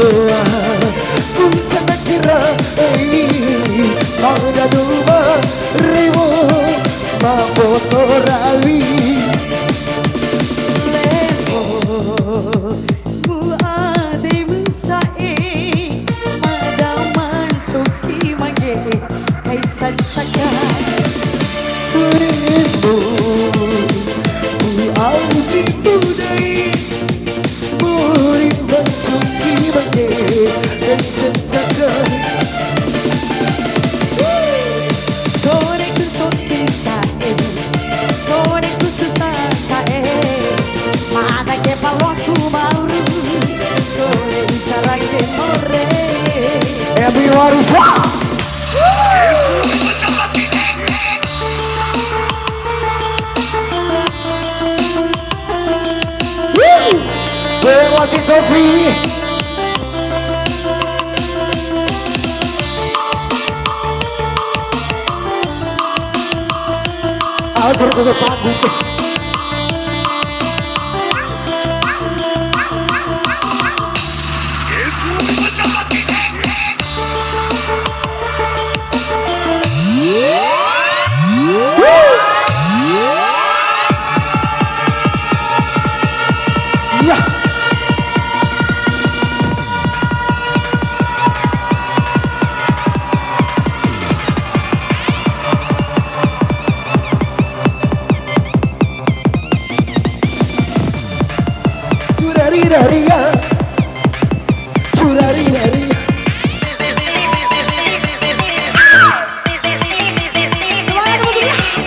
semua ku sangat kira pada dua ribu mabotorawi lepo ku ade mensae madaman coki mage kai sancaka turismu ku audi budai murid mencoki mage kai sancaka Tore ku coki sae Tore ku susah sae Mana ke paloku mauru Tore sarang ke more everyone rock where was it Sophie Azur ke panggung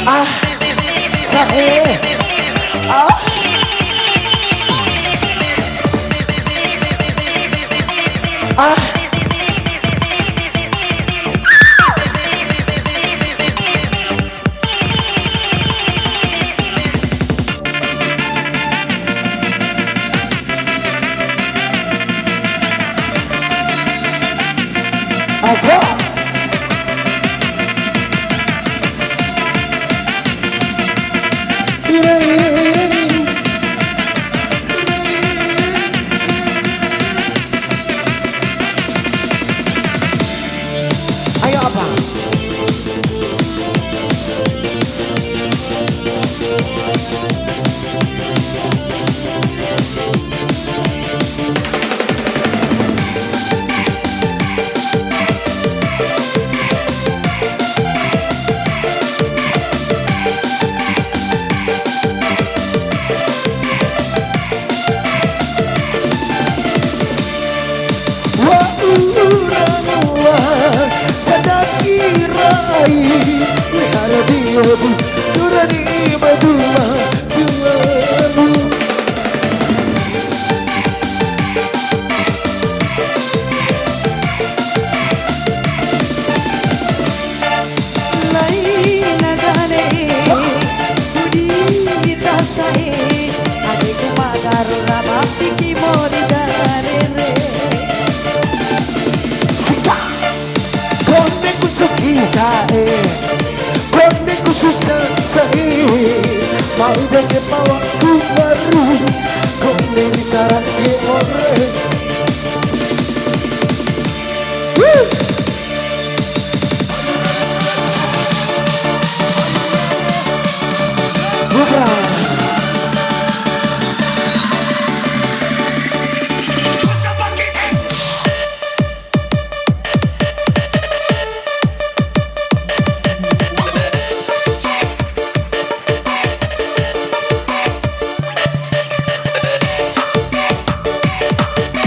ah sahe ah ah Azra ayo apa mau deh bawa ku baru kau dari sarang orang bukan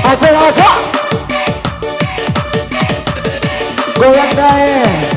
Asa goyang dae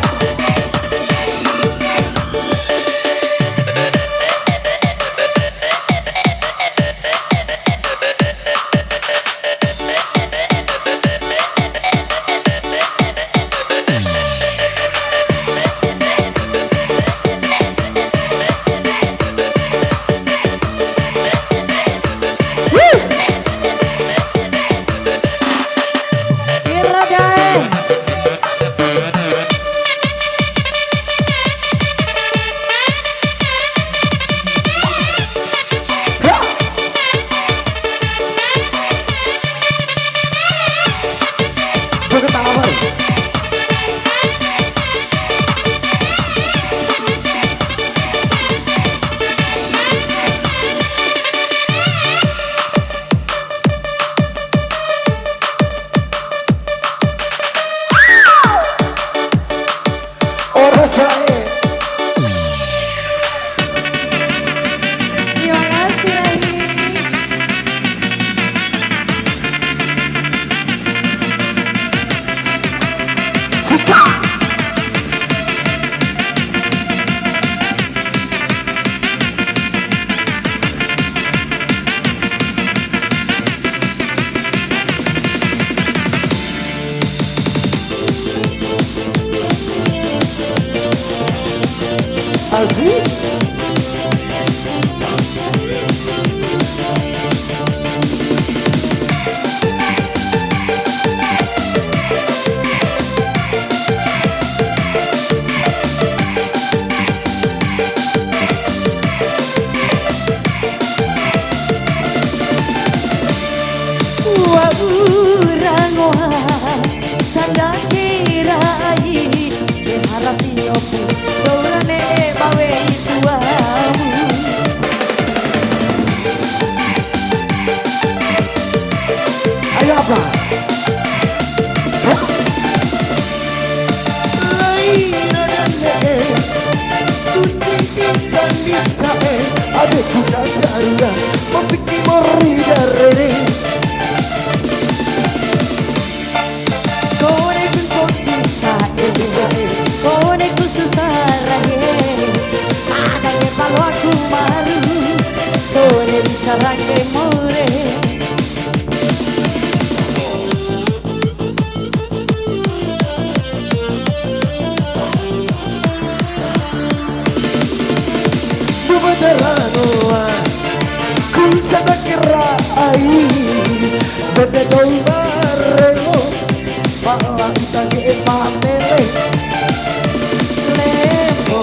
kasih. Ayo apa? Adikku darurat membikin mori dari Koneku susah rahe, ada yang malu aku malu, kone bisa rangke more. Bumadaranoa ku sana kirai bebe doi barelo malang tage pamele Lepo